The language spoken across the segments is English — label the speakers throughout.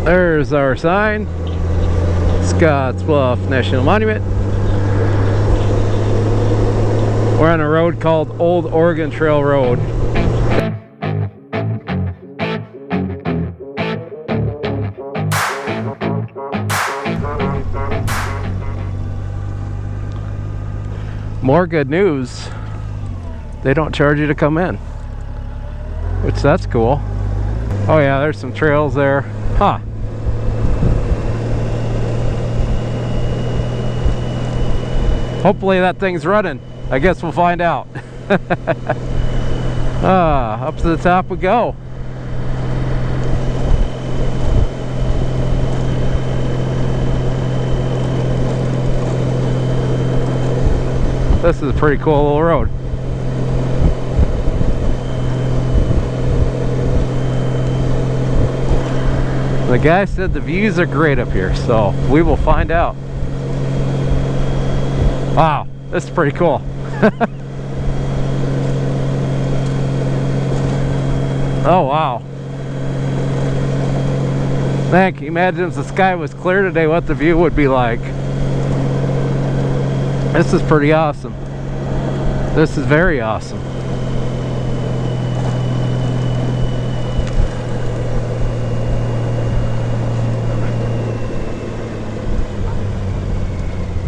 Speaker 1: There's our sign. Scotts Bluff National Monument. We're on a road called Old Oregon Trail Road. More good news. They don't charge you to come in, which that's cool. Oh yeah, there's some trails there. Huh. Hopefully that thing's running. I guess we'll find out. Up to the top we go. This is a pretty cool little road. The guy said the views are great up here, so we will find out. Wow, this is pretty cool. Oh wow. Man, can you imagine if the sky was clear today what the view would be like? This is pretty awesome. This is very awesome.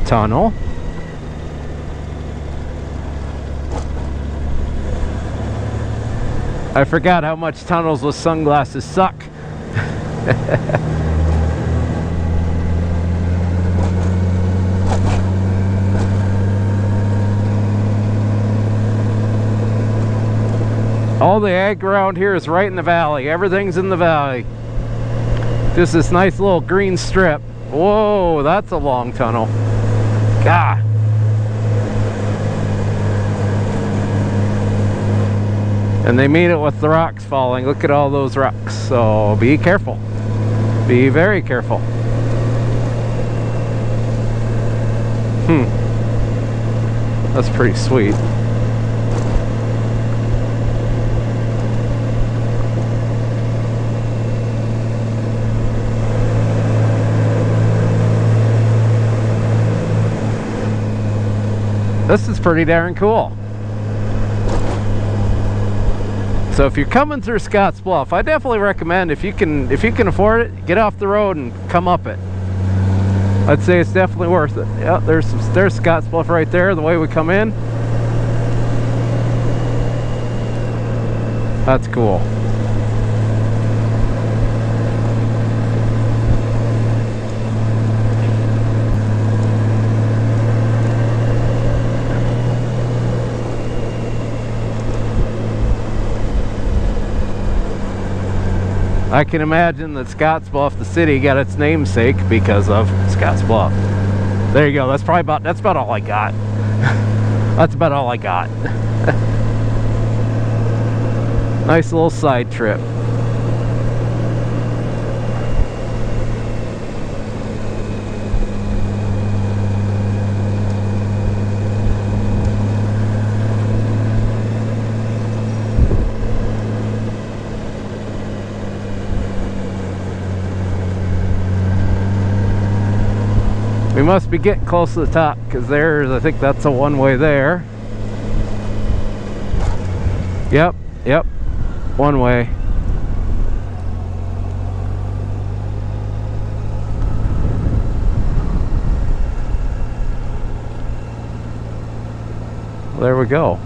Speaker 1: Tunnel. I forgot how much tunnels with sunglasses suck. All the ag around here is right in the valley. Everything's in the valley. Just this nice little green strip. Whoa, that's a long tunnel. God. And they made it with the rocks falling. Look at all those rocks. So be careful. Be very careful. That's pretty sweet. This is pretty darn cool. So if you're coming through Scotts Bluff, I definitely recommend if you can afford it, get off the road and come up it. I'd say it's definitely worth it. Yeah, there's Scotts Bluff right there, the way we come in. That's cool. I can imagine that Scotts Bluff, the city, got its namesake because of Scotts Bluff. There you go. That's about all I got. That's about all I got. Nice little side trip. We must be getting close to the top because I think that's a one-way there. Yep, one way. Well, there we go.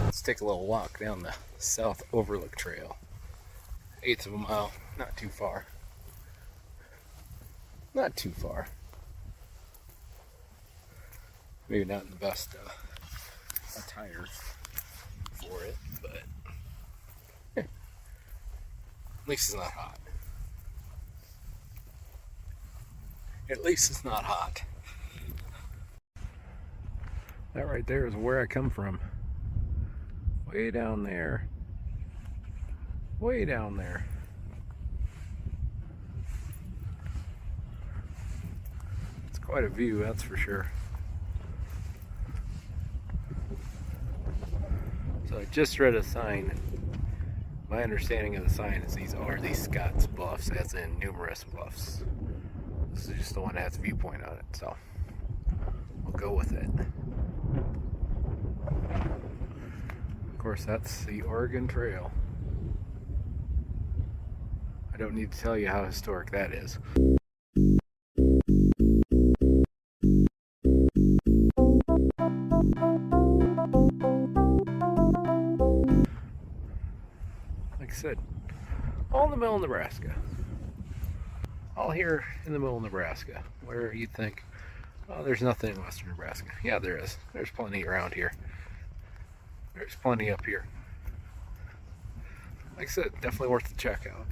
Speaker 1: Let's take a little walk down the South Overlook Trail. 1/8 of a mile, not too far. Not too far. Maybe not in the best attire for it, but at least it's not hot. At least it's not hot. That right there is where I come from. Way down there. Way down there. It's quite a view, that's for sure. So I just read a sign My understanding of the sign is these are the Scott's Bluffs, as in numerous bluffs. This is just the one that has a viewpoint on it, so we'll go with it. Of course, that's the Oregon Trail. I don't need to tell you how historic that is. Like I said, all in the middle of Nebraska. All here in the middle of Nebraska, where you'd think, oh, there's nothing in Western Nebraska. Yeah, there is. There's plenty around here. There's plenty up here. Like I said, definitely worth the check out.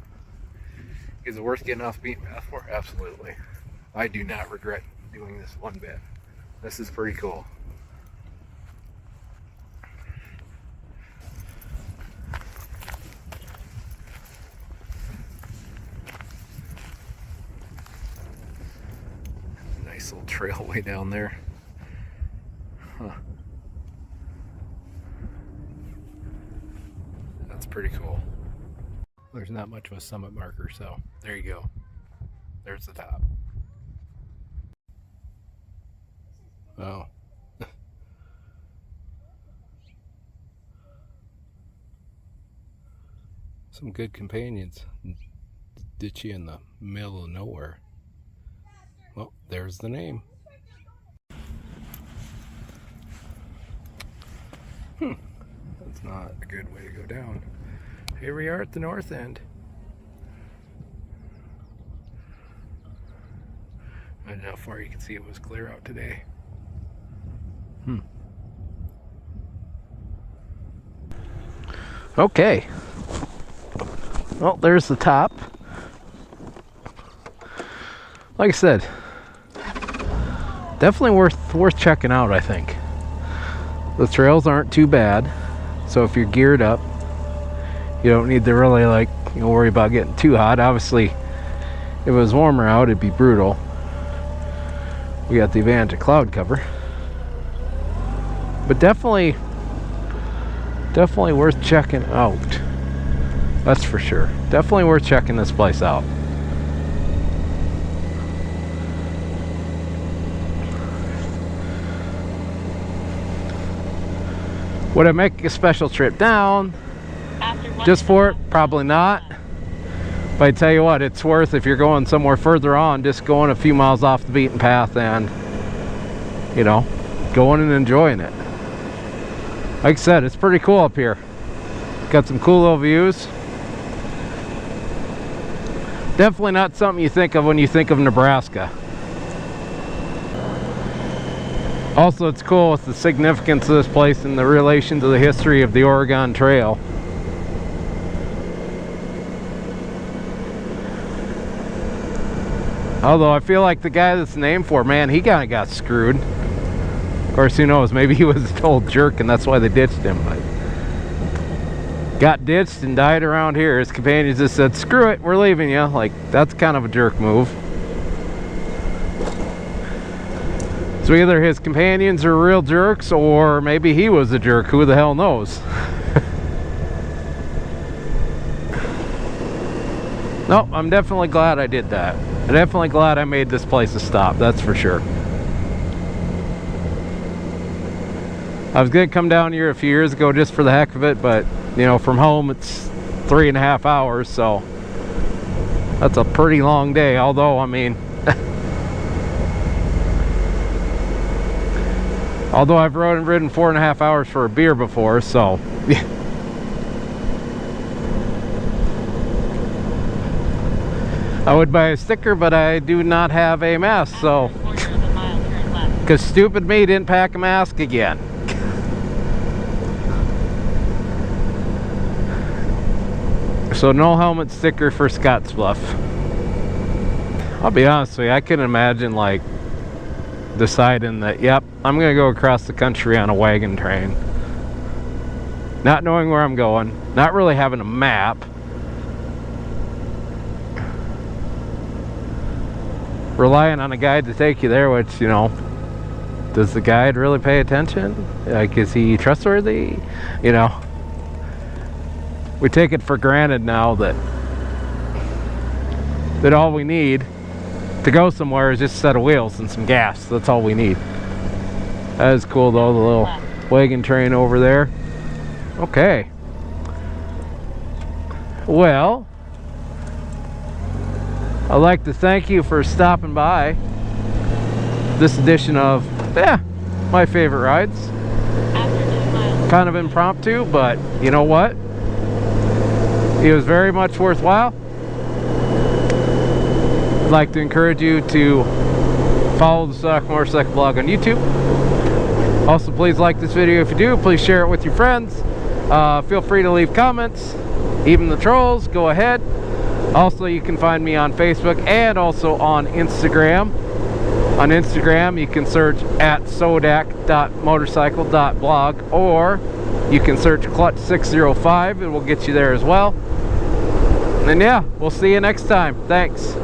Speaker 1: Is it worth getting off the beaten path for? Absolutely. I do not regret doing this one bit. This is pretty cool. Nice little trail way down there. Huh. That's pretty cool. There's not much of a summit marker, so there you go. There's the top. Oh. Some good companions. Ditch you in the middle of nowhere. Well, there's the name. That's not a good way to go down. Here we are at the north end. I don't know how far you can see it was clear out today. Okay. Well, there's the top. Like I said, definitely worth checking out, I think. The trails aren't too bad, so if you're geared up, you don't need to really worry about getting too hot. Obviously, if it was warmer out, it'd be brutal. We got the advantage of cloud cover, but definitely worth checking out. That's for sure. Definitely worth checking this place out. Would I make a special trip down just for it? Probably not. But I tell you what, it's worth, if you're going somewhere further on, just going a few miles off the beaten path and, going and enjoying it. Like I said, it's pretty cool up here. Got some cool little views. Definitely not something you think of when you think of Nebraska. Also, it's cool with the significance of this place and the relation to the history of the Oregon Trail. Although I feel like the guy that's named for, man, he kind of got screwed. Of course, who knows, maybe he was an old jerk and that's why they ditched him. But got ditched and died around here. His companions just said, screw it, we're leaving you. Like, that's kind of a jerk move. So either his companions are real jerks, or maybe he was a jerk. Who the hell knows? Nope, I'm definitely glad I did that. I'm definitely glad I made this place a stop, that's for sure. I was going to come down here a few years ago just for the heck of it, but, from home it's 3.5 hours, so that's a pretty long day. Although, although I've ridden 4.5 hours for a beer before, so I would buy a sticker, but I do not have a mask, so because stupid me didn't pack a mask again. So no helmet sticker for Scott's Bluff. I'll be honest with you, I couldn't imagine deciding that, yep, I'm gonna go across the country on a wagon train, not knowing where I'm going, not really having a map, relying on a guide to take you there, which, does the guide really pay attention? Is he trustworthy? we take it for granted now that all we need to go somewhere is just a set of wheels and some gas. That's all we need. That is cool though, the little wagon train over there. Okay. Well, I'd like to thank you for stopping by this edition of my favorite rides. Kind of impromptu, but you know what? It was very much worthwhile. I'd like to encourage you to follow the Sodak Motorcycle Blog on YouTube. Also, please like this video if you do. Please share it with your friends. Feel free to leave comments. Even the trolls, go ahead. Also, you can find me on Facebook and also on Instagram. On Instagram, you can search at sodak.motorcycle.blog, or you can search Clutch605. It will get you there as well. And yeah, we'll see you next time. Thanks.